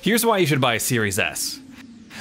Here's why you should buy a Series S.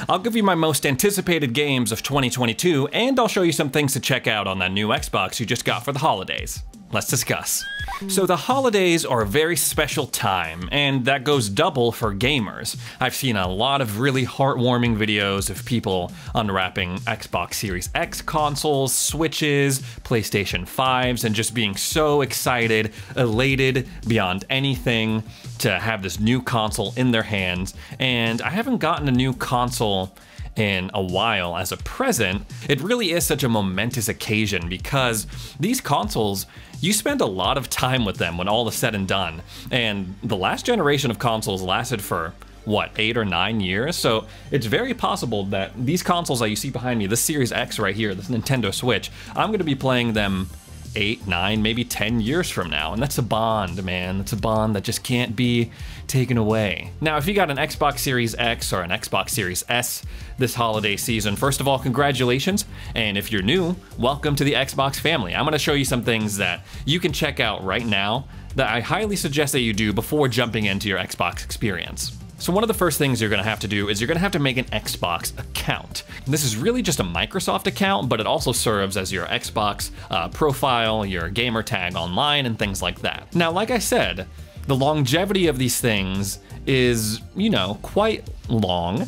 I'll give you my most anticipated games of 2022, and I'll show you some things to check out on that new Xbox you just got for the holidays. Let's discuss. So the holidays are a very special time, and that goes double for gamers. I've seen a lot of really heartwarming videos of people unwrapping Xbox Series X consoles, Switches, PlayStation 5s, and just being so excited, elated beyond anything to have this new console in their hands. And I haven't gotten a new console in a while as a present. It really is such a momentous occasion because these consoles, you spend a lot of time with them when all is said and done. And the last generation of consoles lasted for, what, 8 or 9 years? So it's very possible that these consoles that you see behind me, this Series X right here, this Nintendo Switch, I'm gonna be playing them 8, 9, maybe 10 years from now. And that's a bond, man. That's a bond that just can't be taken away. Now, if you got an Xbox Series X or an Xbox Series S this holiday season, first of all, congratulations. And if you're new, welcome to the Xbox family. I'm gonna show you some things that you can check out right now that I highly suggest that you do before jumping into your Xbox experience. So one of the first things you're gonna have to do is you're gonna have to make an Xbox account. This is really just a Microsoft account, but it also serves as your Xbox profile, your gamer tag online, and things like that. Now, like I said, the longevity of these things is, you know, quite long.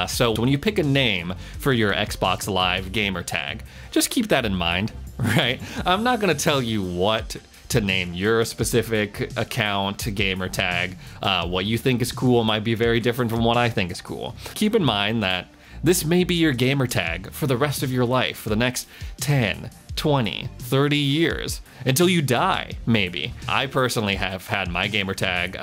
So when you pick a name for your Xbox Live gamer tag, just keep that in mind, right? I'm not gonna tell you what to name your specific account, gamer tag. What you think is cool might be very different from what I think is cool. Keep in mind that this may be your gamer tag for the rest of your life, for the next 10, 20, 30 years, until you die, maybe. I personally have had my gamer tag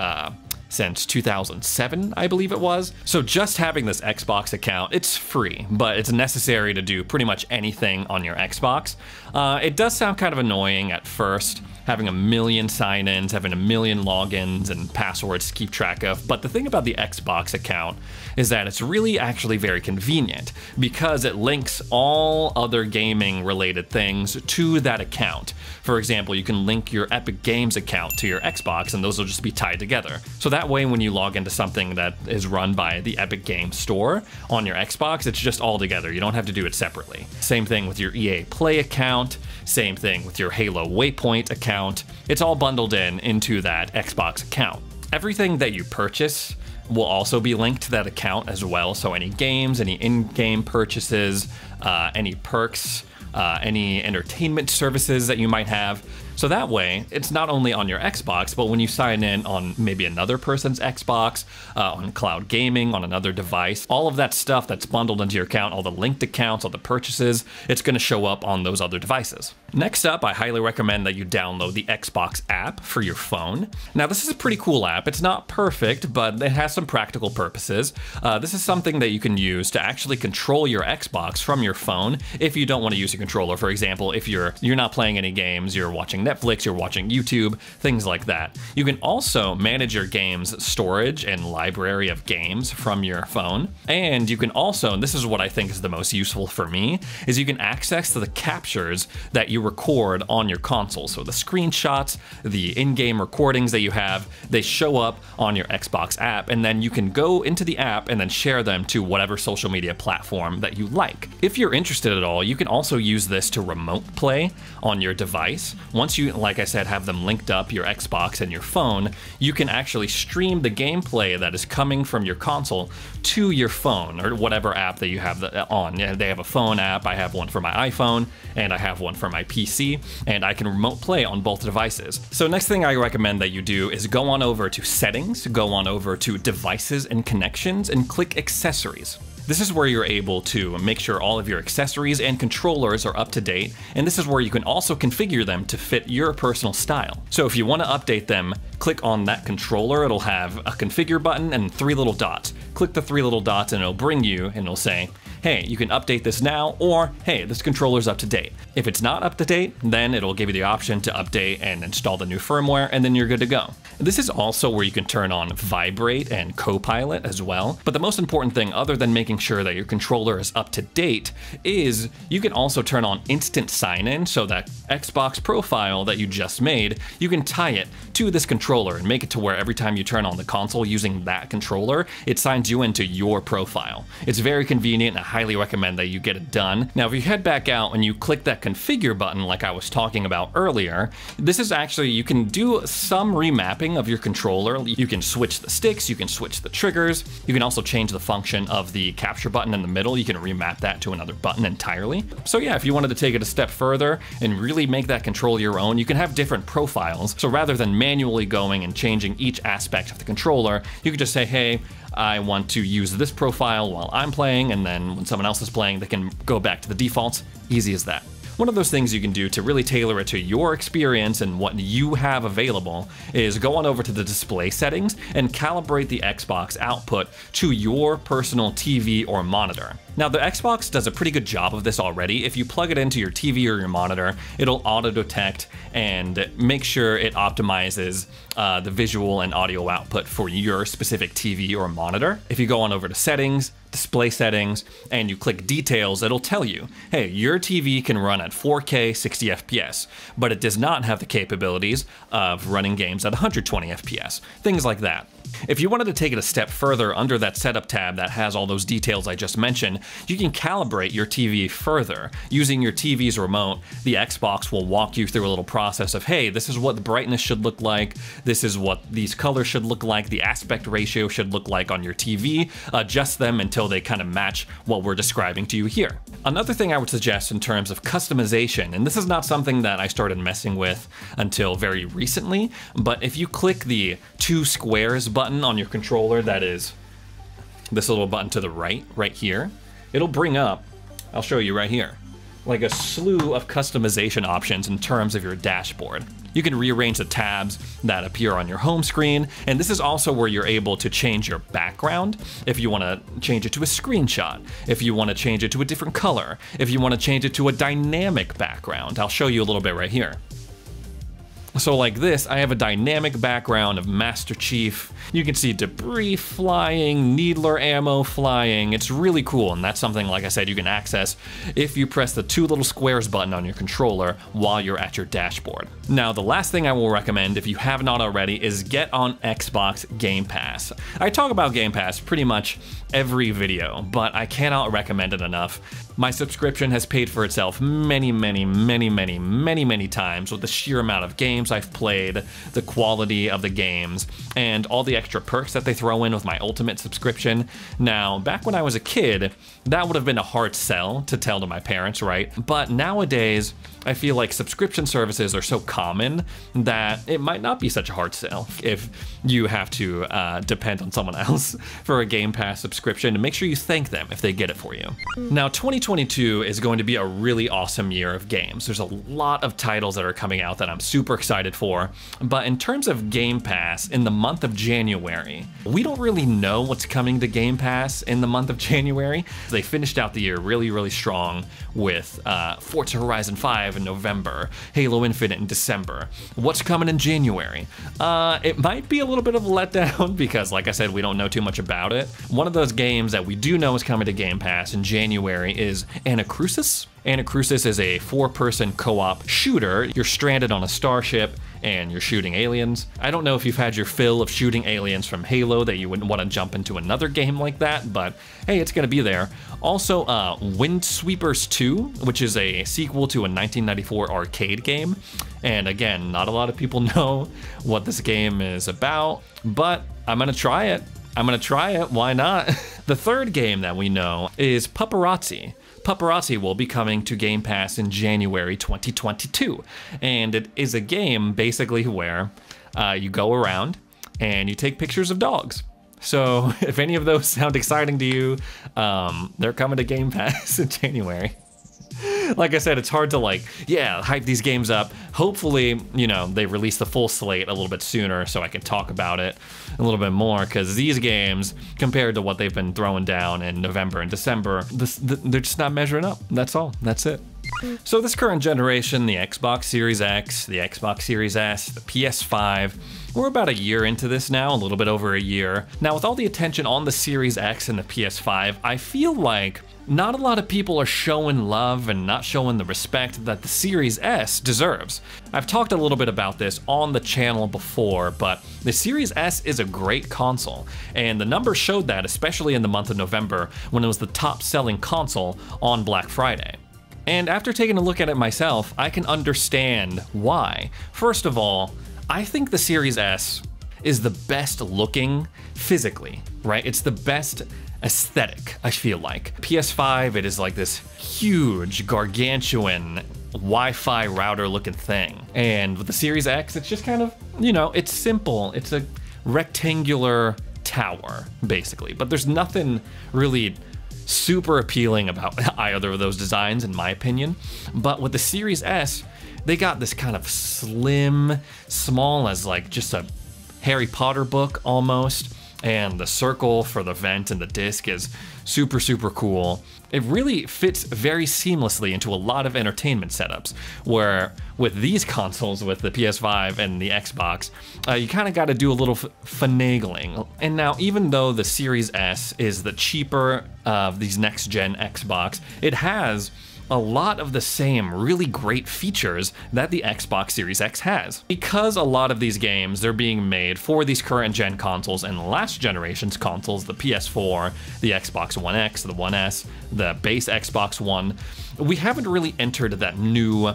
since 2007, I believe it was. So just having this Xbox account, it's free, but it's necessary to do pretty much anything on your Xbox. It does sound kind of annoying at first, having a million sign-ins, having a million logins and passwords to keep track of. But the thing about the Xbox account is that it's really actually very convenient because it links all other gaming related things to that account. For example, you can link your Epic Games account to your Xbox and those will just be tied together. So that way when you log into something that is run by the Epic Games Store on your Xbox, it's just all together. You don't have to do it separately. Same thing with your EA Play account, same thing with your Halo Waypoint account. It's all bundled into that Xbox account. Everything that you purchase will also be linked to that account as well. So any games, any in-game purchases, any perks, any entertainment services that you might have. So that way, it's not only on your Xbox, but when you sign in on maybe another person's Xbox, on cloud gaming, on another device, all of that stuff that's bundled into your account, all the linked accounts, all the purchases, it's gonna show up on those other devices. Next up, I highly recommend that you download the Xbox app for your phone. Now, this is a pretty cool app. It's not perfect, but it has some practical purposes. This is something that you can use to actually control your Xbox from your phone if you don't want to use a controller. For example, if you're not playing any games, you're watching Netflix, you're watching YouTube, things like that. You can also manage your game's storage and library of games from your phone. And you can also, and this is what I think is the most useful for me, is you can access the captures that you record on your console. So the screenshots, the in-game recordings that you have, they show up on your Xbox app, and then you can go into the app and then share them to whatever social media platform that you like. If you're interested at all, you can also use this to remote play on your device. Once you, like I said, have them linked up, your Xbox and your phone, you can actually stream the gameplay that is coming from your console to your phone or whatever app that you have on. They have a phone app, I have one for my iPhone, and I have one for my PC, and I can remote play on both devices. So next thing I recommend that you do is go on over to Settings, go on over to Devices and Connections, and click Accessories. This is where you're able to make sure all of your accessories and controllers are up to date, and this is where you can also configure them to fit your personal style. So if you want to update them, click on that controller, it'll have a configure button and 3 little dots. Click the 3 little dots and it'll bring you and it'll say, hey, you can update this now, or hey, this controller's up to date. If it's not up to date, then it'll give you the option to update and install the new firmware, and then you're good to go. This is also where you can turn on Vibrate and Copilot as well, but the most important thing, other than making sure that your controller is up to date, is you can also turn on instant sign-in, so that Xbox profile that you just made, you can tie it to this controller and make it to where every time you turn on the console using that controller, it signs you into your profile. It's very convenient, and I highly recommend that you get it done. Now, if you head back out and you click that configure button like I was talking about earlier, this is actually, you can do some remapping of your controller. You can switch the sticks, you can switch the triggers, you can also change the function of the capture button in the middle. You can remap that to another button entirely. So yeah, if you wanted to take it a step further and really make that controller your own, you can have different profiles. So rather than manually going and changing each aspect of the controller, you can just say, hey, I want to use this profile while I'm playing, and then when someone else is playing, they can go back to the defaults. Easy as that. One of those things you can do to really tailor it to your experience and what you have available is go on over to the display settings and calibrate the Xbox output to your personal TV or monitor. Now, the Xbox does a pretty good job of this already. If you plug it into your TV or your monitor, it'll auto-detect and make sure it optimizes the visual and audio output for your specific TV or monitor. If you go on over to settings, display settings, and you click details, it'll tell you, hey, your TV can run at 4K 60 FPS, but it does not have the capabilities of running games at 120 FPS, things like that. If you wanted to take it a step further, under that setup tab that has all those details I just mentioned, you can calibrate your TV further. Using your TV's remote, the Xbox will walk you through a little process of, hey, this is what the brightness should look like, this is what these colors should look like, the aspect ratio should look like on your TV, adjust them until they kind of match what we're describing to you here. Another thing I would suggest in terms of customization, and this is not something that I started messing with until very recently, but if you click the two squares button on your controller, that is this little button to the right here, it'll bring up, I'll show you right here, like a slew of customization options in terms of your dashboard. You can rearrange the tabs that appear on your home screen, and this is also where you're able to change your background if you want to change it to a screenshot, if you want to change it to a different color, if you want to change it to a dynamic background. I'll show you a little bit right here. So like this, I have a dynamic background of Master Chief. You can see debris flying, needler ammo flying. It's really cool, and that's something, like I said, you can access if you press the two little squares button on your controller while you're at your dashboard. Now, the last thing I will recommend, if you have not already, is get on Xbox Game Pass. I talk about Game Pass pretty much every video, but I cannot recommend it enough. My subscription has paid for itself many times with the sheer amount of games I've played, the quality of the games, and all the extra perks that they throw in with my Ultimate subscription. Now, back when I was a kid, that would have been a hard sell to tell to my parents, right? But nowadays, I feel like subscription services are so common that it might not be such a hard sell if you have to depend on someone else for a Game Pass subscription, and make sure you thank them if they get it for you. Now, 2022 is going to be a really awesome year of games. There's a lot of titles that are coming out that I'm super excited for, but in terms of Game Pass in the month of January, we don't really know what's coming to Game Pass in the month of January. They finished out the year really strong with Forza Horizon 5 in November, Halo Infinite in December. What's coming in January? It might be a little bit of a letdown because, like I said, we don't know too much about it. One of those games that we do know is coming to Game Pass in January is Anacrusis. Anacrusis is a 4-person co-op shooter. You're stranded on a starship and you're shooting aliens. I don't know if you've had your fill of shooting aliens from Halo that you wouldn't want to jump into another game like that, but hey, it's gonna be there. Also, Windsweepers 2, which is a sequel to a 1994 arcade game. And again, not a lot of people know what this game is about, but I'm gonna try it. Why not? The third game that we know is Paparazzi. Paparazzi will be coming to Game Pass in January 2022, and it is a game basically where you go around and you take pictures of dogs. So if any of those sound exciting to you, they're coming to Game Pass in January. Like I said, it's hard to hype these games up. Hopefully, they release the full slate a little bit sooner so I can talk about it a little bit more, because these games, compared to what they've been throwing down in November and December, they're just not measuring up. That's all. That's it. So this current generation, the Xbox Series X, the Xbox Series S, the PS5, we're about a year into this now, a little bit over a year. Now, with all the attention on the Series X and the PS5, I feel like not a lot of people are showing love and not showing the respect that the Series S deserves. I've talked a little bit about this on the channel before, but the Series S is a great console, and the numbers showed that, especially in the month of November, when it was the top-selling console on Black Friday. And after taking a look at it myself, I can understand why. First of all, I think the Series S is the best looking physically, right? It's the best aesthetic, I feel like. PS5, it is like this huge, gargantuan Wi-Fi router looking thing. And with the Series X, it's just kind of, it's simple. It's a rectangular tower, basically. But there's nothing really super appealing about either of those designs, in my opinion. But with the Series S, they got this kind of slim, small as just a Harry Potter book almost, and the circle for the vent and the disc is super, super cool. It really fits very seamlessly into a lot of entertainment setups, where with these consoles, with the PS5 and the Xbox, you kind of got to do a little finagling. And now, even though the Series S is the cheaper of these next-gen Xbox, it has a lot of the same really great features that the Xbox Series X has. Because a lot of these games, they're being made for these current gen consoles and last generation's consoles, the PS4, the Xbox One X, the One S, the base Xbox One, we haven't really entered that new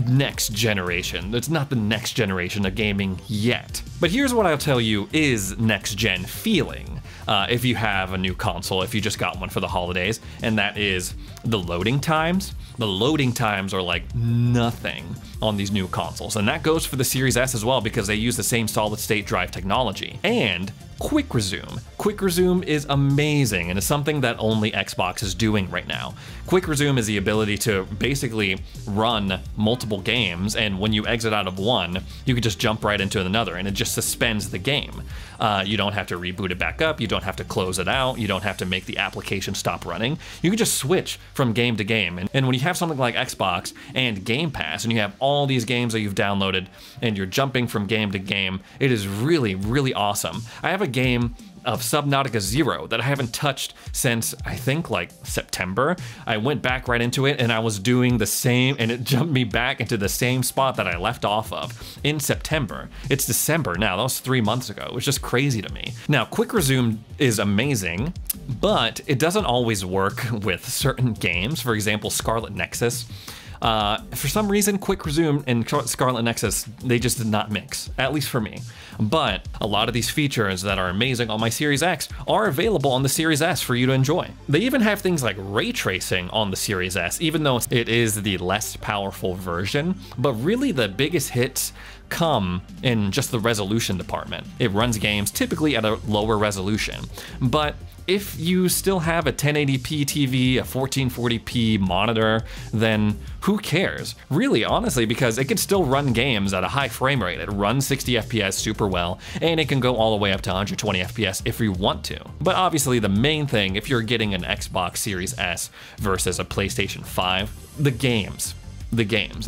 next generation. It's not the next generation of gaming yet. But here's what I'll tell you is next gen feeling. If you have a new console, if you just got one for the holidays, and that is the loading times. The loading times are like nothing on these new consoles, and that goes for the Series S as well, because they use the same solid state drive technology. And Quick Resume. Quick Resume is amazing, and it's something that only Xbox is doing right now. Quick Resume is the ability to basically run multiple games, and when you exit out of one, you can just jump right into another, and it just suspends the game. You don't have to reboot it back up, you don't have to close it out, you don't have to make the application stop running. You can just switch from game to game. And when you have something like Xbox and Game Pass, and you have all these games that you've downloaded, and you're jumping from game to game, it is really, really awesome. I have a game of Subnautica Zero that I haven't touched since, I think, September. I went back right into it, and I was doing the same, and it jumped me back into the same spot that I left off of in September. It's December now. That was 3 months ago. It was just crazy to me. Now, Quick Resume is amazing, but it doesn't always work with certain games. For example, Scarlet Nexus. For some reason, Quick Resume and Scarlet Nexus, they just did not mix, at least for me. But a lot of these features that are amazing on my Series X are available on the Series S for you to enjoy. They even have things like ray tracing on the Series S, even though it is the less powerful version. But really the biggest hits come in just the resolution department. It runs games typically at a lower resolution, but if you still have a 1080p TV, a 1440p monitor, then who cares? Really, honestly, because it can still run games at a high frame rate. It runs 60 FPS super well, and it can go all the way up to 120 FPS if you want to. But obviously the main thing, if you're getting an Xbox Series S versus a PlayStation 5, the games.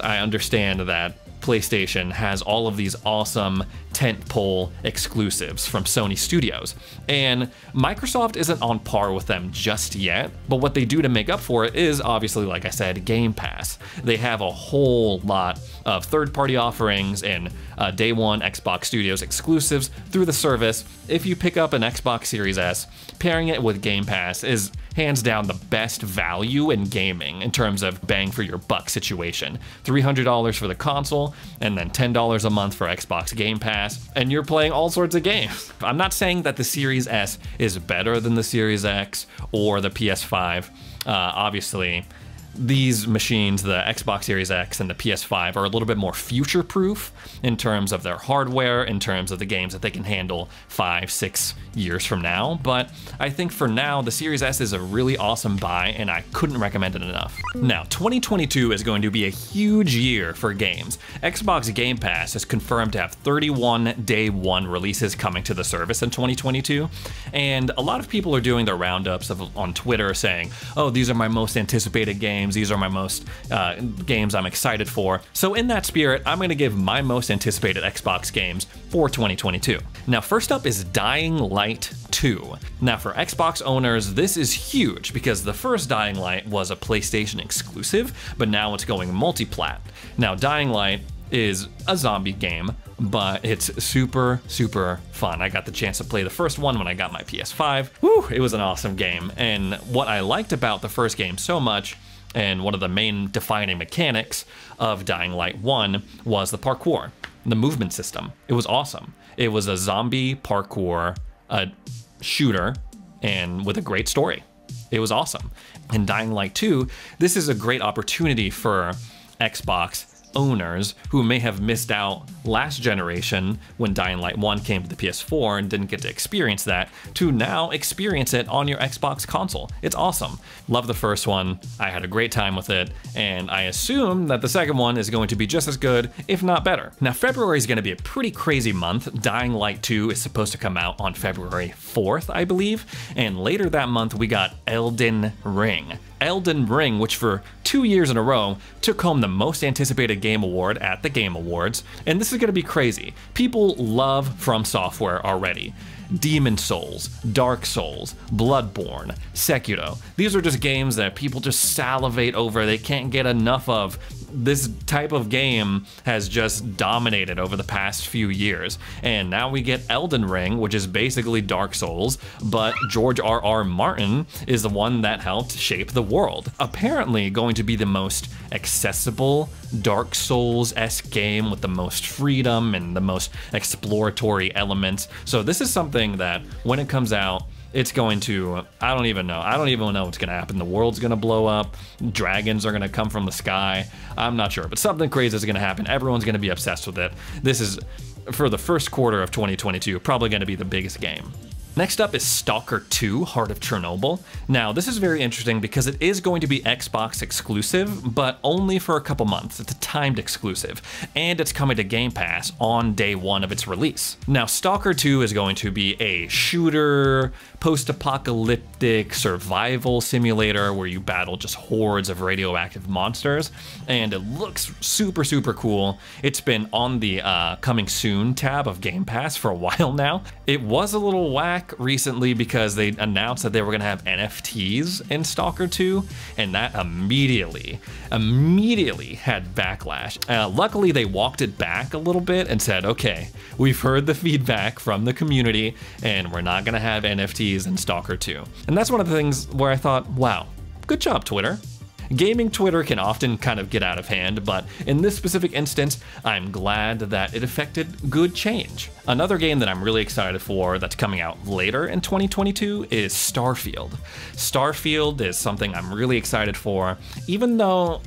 I understand that PlayStation has all of these awesome tentpole exclusives from Sony Studios, and Microsoft isn't on par with them just yet, but what they do to make up for it is obviously, like I said, Game Pass. They have a whole lot of third-party offerings and day one Xbox Studios exclusives through the service. If you pick up an Xbox Series S, pairing it with Game Pass is hands down the best value in gaming in terms of bang for your buck situation. $300 for the console, and then $10 a month for Xbox Game Pass, and you're playing all sorts of games. I'm not saying that the Series S is better than the Series X or the PS5. Obviously, these machines, the Xbox Series X and the PS5, are a little bit more future-proof in terms of their hardware, in terms of the games that they can handle 5-6 years from now. But I think for now, the Series S is a really awesome buy, and I couldn't recommend it enough. Now, 2022 is going to be a huge year for games. Xbox Game Pass is confirmed to have 31 day one releases coming to the service in 2022, and a lot of people are doing their roundups on Twitter saying, oh, these are my most anticipated games, these are my most games I'm excited for. So in that spirit, I'm going to give my most anticipated Xbox games for 2022. Now, first up is Dying Light 2. Now, for Xbox owners, this is huge because the first Dying Light was a PlayStation exclusive, but now it's going multi-plat. Now, Dying Light is a zombie game, but it's super, super fun. I got the chance to play the first one when I got my PS5. Woo, it was an awesome game. And what I liked about the first game so much, and one of the main defining mechanics of Dying Light 1, was the parkour, the movement system. It was awesome. It was a zombie parkour shooter, and with a great story. It was awesome. In Dying Light 2, this is a great opportunity for Xbox owners who may have missed out last generation when Dying Light 1 came to the PS4 and didn't get to experience that, to now experience it on your Xbox console. It's awesome. Love the first one. I had a great time with it, and I assume that the second one is going to be just as good, if not better. Now, February is going to be a pretty crazy month. Dying Light 2 is supposed to come out on February 4th, I believe, and later that month we got Elden Ring. Elden Ring, which for 2 years in a row took home the most anticipated game award at the Game Awards, and this is going to be crazy. People love From Software already. Demon Souls, Dark Souls, Bloodborne, Sekiro. These are just games that people just salivate over. They can't get enough of. This type of game has just dominated over the past few years. And now we get Elden Ring, which is basically Dark Souls, but George R.R. Martin is the one that helped shape the world. Apparently going to be the most accessible Dark Souls-esque game with the most freedom and the most exploratory elements. So this is something that when it comes out, it's going to, I don't even know what's gonna happen. The world's gonna blow up, dragons are gonna come from the sky, I'm not sure, but something crazy is gonna happen. Everyone's gonna be obsessed with it. This is, for the first quarter of 2022, probably gonna be the biggest game. Next up is Stalker II, Heart of Chernobyl. Now, this is very interesting because it is going to be Xbox exclusive, but only for a couple months. It's a timed exclusive, and it's coming to Game Pass on day one of its release. Now, Stalker II is going to be a shooter, post-apocalyptic survival simulator where you battle just hordes of radioactive monsters, and it looks super, super cool. It's been on the Coming Soon tab of Game Pass for a while now. It was a little whack recently because they announced that they were going to have NFTs in Stalker 2, and that immediately had backlash. Luckily, they walked it back a little bit and said, okay, we've heard the feedback from the community, and we're not going to have NFTs in Stalker 2. And that's one of the things where I thought, wow, good job, Twitter. Gaming Twitter can often kind of get out of hand, but in this specific instance, I'm glad that it affected good change. Another game that I'm really excited for that's coming out later in 2022 is Starfield. Starfield is something I'm really excited for, even though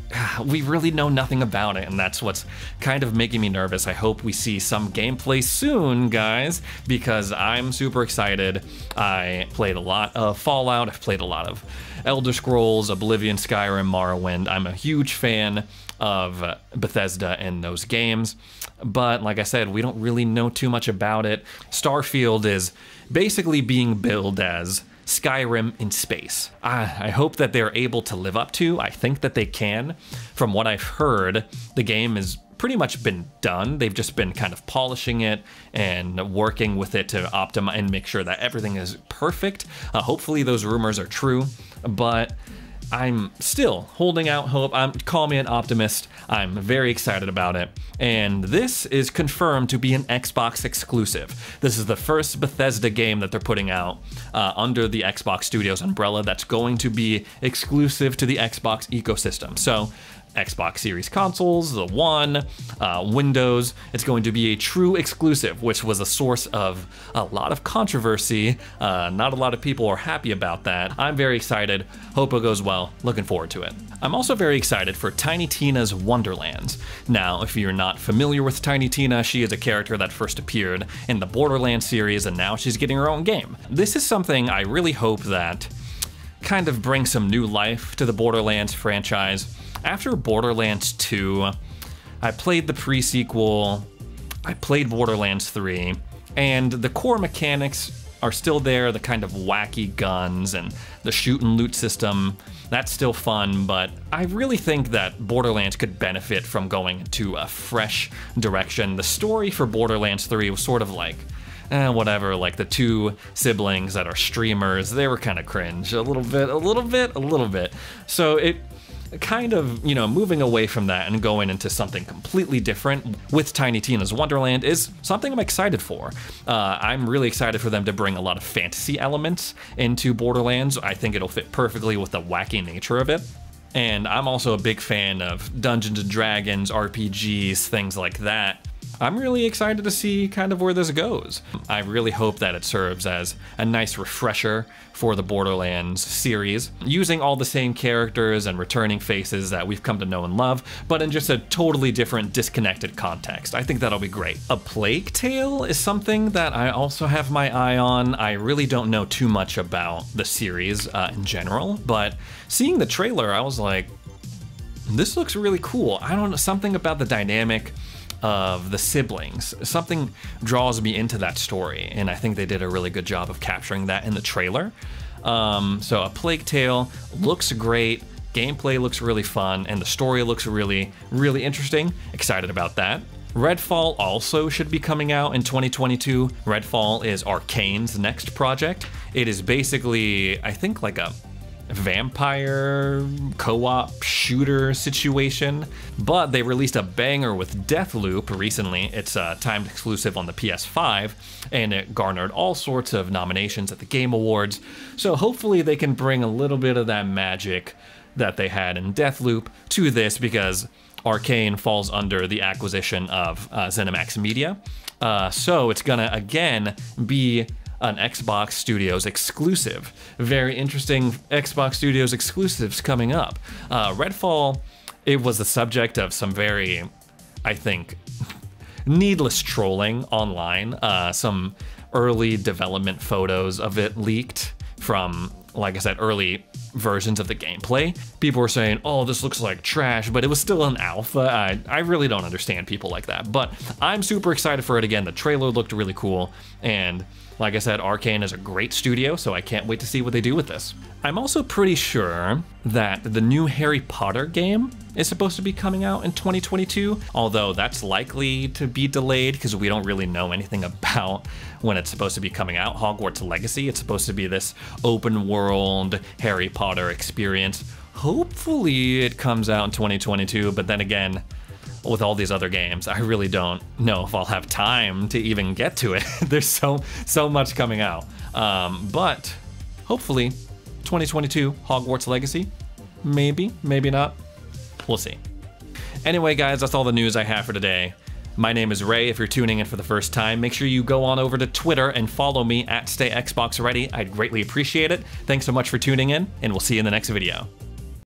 we really know nothing about it, and that's what's kind of making me nervous. I hope we see some gameplay soon, guys, because I'm super excited. I played a lot of Fallout, I've played a lot of Elder Scrolls, Oblivion, Skyrim, Morrowind. I'm a huge fan of Bethesda and those games, but like I said, we don't really know too much about it. Starfield is basically being billed as Skyrim in space. I hope that they're able to live up to. I think that they can. From what I've heard, the game is pretty much been done. They've just been kind of polishing it and working with it to optimize and make sure that everything is perfect. Hopefully those rumors are true, but I'm still holding out hope. Call me an optimist. I'm very excited about it. And this is confirmed to be an Xbox exclusive. This is the first Bethesda game that they're putting out under the Xbox Studios umbrella that's going to be exclusive to the Xbox ecosystem. So Xbox Series consoles, the One, Windows. It's going to be a true exclusive, which was a source of a lot of controversy. Not a lot of people are happy about that. I'm very excited. Hope it goes well. Looking forward to it. I'm also very excited for Tinytinas Wonderland. Now, if you're not familiar with Tiny Tina, she is a character that first appeared in the Borderlands series, and now she's getting her own game. This is something I really hope that kind of brings some new life to the Borderlands franchise. After Borderlands 2, I played the pre-sequel, I played Borderlands 3, and the core mechanics are still there, the kind of wacky guns and the shoot and loot system. That's still fun, but I really think that Borderlands could benefit from going into a fresh direction. The story for Borderlands 3 was sort of like, whatever, like the two siblings that are streamers, they were kind of cringe, a little bit. So it kind of, moving away from that and going into something completely different with Tinytinas Wonderland is something I'm excited for. I'm really excited for them to bring a lot of fantasy elements into Borderlands. I think it'll fit perfectly with the wacky nature of it. And I'm also a big fan of Dungeons and Dragons, RPGs, things like that. I'm really excited to see kind of where this goes. I really hope that it serves as a nice refresher for the Borderlands series, using all the same characters and returning faces that we've come to know and love, but in just a totally different, disconnected context. I think that'll be great. A Plague Tale is something that I also have my eye on. I really don't know too much about the series in general, but seeing the trailer, I was like, this looks really cool. I don't know, something about the dynamic of the siblings, something draws me into that story, and I think they did a really good job of capturing that in the trailer. So A Plague Tale looks great, gameplay looks really fun, and the story looks really interesting. Excited about that. Redfall also should be coming out in 2022. Redfall is Arcane's next project. It is basically, I think, like a vampire co-op shooter situation, but they released a banger with Deathloop recently. It's a timed exclusive on the PS5, and it garnered all sorts of nominations at the Game Awards, so hopefully they can bring a little bit of that magic that they had in Deathloop to this, because Arcane falls under the acquisition of ZeniMax Media, so it's gonna again be an Xbox Studios exclusive. Very interesting Xbox Studios exclusives coming up. Redfall, it was the subject of some very, I think, needless trolling online. Some early development photos of it leaked from, like I said, early versions of the gameplay. People were saying, oh, this looks like trash, but it was still an alpha. I really don't understand people like that, but I'm super excited for it again. The trailer looked really cool, and like I said, Arcane is a great studio, so I can't wait to see what they do with this. I'm also pretty sure that the new Harry Potter game is supposed to be coming out in 2022, although that's likely to be delayed because we don't really know anything about when it's supposed to be coming out. Hogwarts Legacy, it's supposed to be this open world Harry Potter experience. Hopefully it comes out in 2022, but then again, with all these other games, I really don't know if I'll have time to even get to it. There's so much coming out. But hopefully 2022 Hogwarts Legacy, maybe not. We'll see. Anyway, guys, that's all the news I have for today. My name is Ray. If you're tuning in for the first time, make sure you go on over to Twitter and follow me at StayXboxReady. I'd greatly appreciate it. Thanks so much for tuning in, and we'll see you in the next video.